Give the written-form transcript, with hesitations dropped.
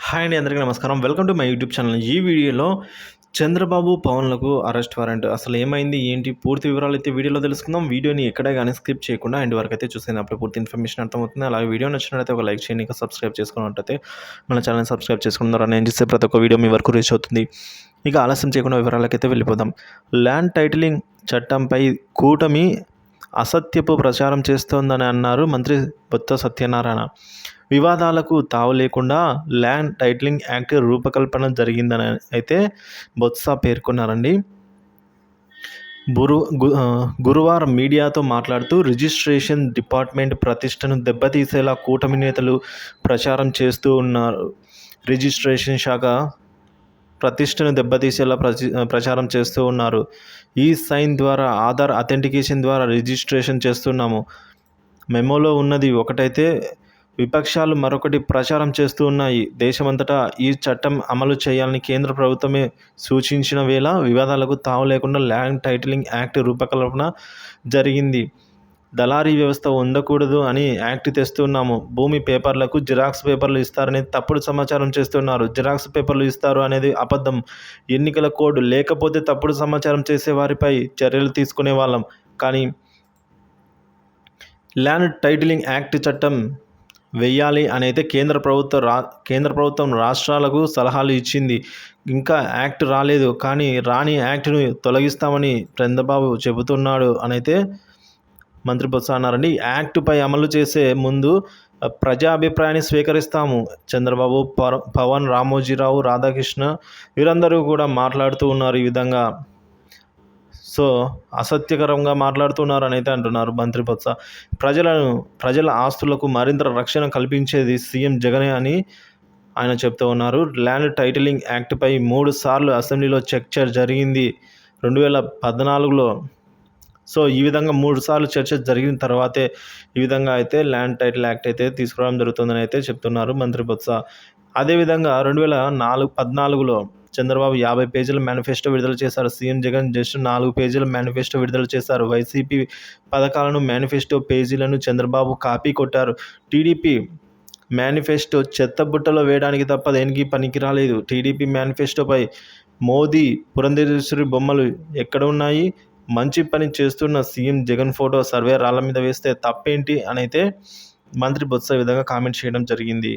Hi అండి, అందరికీ నమస్కారం. Welcome to my YouTube channel. ఈ వీడియోలో చంద్రబాబు, పవన్‌లకు అరెస్ట్ వారెంట్. అసలు ఏమైంది, ఏంటి, పూర్తి వివరాలైతే వీడియోలో తెలుసుకుందాం. వీడియోని ఎక్కడ గాని స్కిప్ చేయకుండా ఎండ్ వరకైతే చూసేయండి. అప్పుడే పూర్తి ఇన్ఫర్మేషన్ అర్థమవుతుంది. అలాగే వీడియో నచ్చినట్లయితే ఒక లైక్ చేయండి. ఇంకా సబ్స్క్రైబ్ చేసుకున్నట్టయితే మన ఛానల్‌ని సబ్స్క్రైబ్ చేసుకున్న ద్వారా నేను చేసే ప్రతి ఒక్క వీడియో మీ వరకు రీచ్ అవుతుంది. ఇక ఆలస్యం చేయకుండా వివరాలకైతే వెళ్ళిపోదాం. ల్యాండ్ టైటిలింగ్ చట్టంపై కూటమి అసత్యపు ప్రచారం చేస్తోందని అన్నారు మంత్రి బొత్స సత్యనారాయణ. వివాదాలకు తావు లేకుండా ల్యాండ్ టైటిలింగ్ యాక్ట్ రూపకల్పన జరిగిందని అయితే బొత్స పేర్కొన్నారండి. గురువారం మీడియాతో మాట్లాడుతూ రిజిస్ట్రేషన్ డిపార్ట్మెంట్ ప్రతిష్టను దెబ్బతీసేలా కూటమి నేతలు ప్రచారం చేస్తూ ఉన్నారు. రిజిస్ట్రేషన్ శాఖ ప్రతిష్టను దెబ్బతీసేలా ప్రచారం చేస్తూ ఉన్నారు. ఈ సైన్ ద్వారా ఆధార్ అథెంటికేషన్ ద్వారా రిజిస్ట్రేషన్ చేస్తున్నాము. మెమోలో ఉన్నది ఒకటైతే విపక్షాలు మరొకటి ప్రచారం చేస్తూ ఉన్నాయి. దేశమంతటా ఈ చట్టం అమలు చేయాలని కేంద్ర ప్రభుత్వమే సూచించిన వేళ వివాదాలకు తావు లేకుండా ల్యాండ్ టైటిలింగ్ యాక్ట్ రూపకల్పన జరిగింది. దళారీ వ్యవస్థ ఉండకూడదు అని యాక్ట్ తెస్తున్నాము. భూమి పేపర్లకు జిరాక్స్ పేపర్లు ఇస్తారని తప్పుడు సమాచారం చేస్తున్నారు. జిరాక్స్ పేపర్లు ఇస్తారు అనేది అబద్ధం. ఎన్నికల కోడ్ లేకపోతే తప్పుడు సమాచారం చేసే వారిపై చర్యలు తీసుకునే వాళ్ళం. కానీ ల్యాండ్ టైటిలింగ్ యాక్ట్ చట్టం వెయ్యాలి అనైతే కేంద్ర ప్రభుత్వం రాష్ట్రాలకు సలహాలు ఇచ్చింది. ఇంకా యాక్ట్ రాలేదు, కానీ రాని యాక్ట్ను తొలగిస్తామని చంద్రబాబు చెబుతున్నాడు అనైతే మంత్రి బొత్స అన్నారండి. యాక్టుపై అమలు చేసే ముందు ప్రజాభిప్రాయాన్ని స్వీకరిస్తాము. చంద్రబాబు, పవన్, రామోజీరావు, రాధాకృష్ణ వీరందరూ కూడా మాట్లాడుతూ ఉన్నారు. ఈ విధంగా అసత్యకరంగా మాట్లాడుతున్నారు అని అయితే అంటున్నారు మంత్రి బొత్స. ప్రజల ఆస్తులకు మరింత రక్షణ కల్పించేది సీఎం జగనే అని ఆయన చెప్తూ ఉన్నారు. ల్యాండ్ టైటిలింగ్ యాక్ట్పై 3 సార్లు అసెంబ్లీలో చర్చ జరిగింది 2014లో. ఈ విధంగా 3 సార్లు చర్చ జరిగిన తర్వాతే ఈ విధంగా అయితే ల్యాండ్ టైటిల్ యాక్ట్ అయితే తీసుకురావడం జరుగుతుందని అయితే చెప్తున్నారు మంత్రి బొత్స. అదేవిధంగా 2014లో చంద్రబాబు 50 పేజీల మేనిఫెస్టో విడుదల చేశారు. సీఎం జగన్ జస్ట్ 4 పేజీల మేనిఫెస్టో విడుదల చేశారు. వైసీపీ పథకాలను, మేనిఫెస్టో పేజీలను చంద్రబాబు కాపీ కొట్టారు. టీడీపీ మేనిఫెస్టో చెత్తబుట్టలో వేయడానికి తప్ప దేనికి పనికి రాలేదు. టీడీపీ మేనిఫెస్టోపై మోదీ, పురంధేశ్వరి బొమ్మలు ఎక్కడ ఉన్నాయి? మంచి పని చేస్తున్న సీఎం జగన్ ఫోటో సర్వే రాళ్ల మీద వేస్తే తప్పేంటి అని అయితే మంత్రి బొత్స ఈ విధంగా కామెంట్ చేయడం జరిగింది.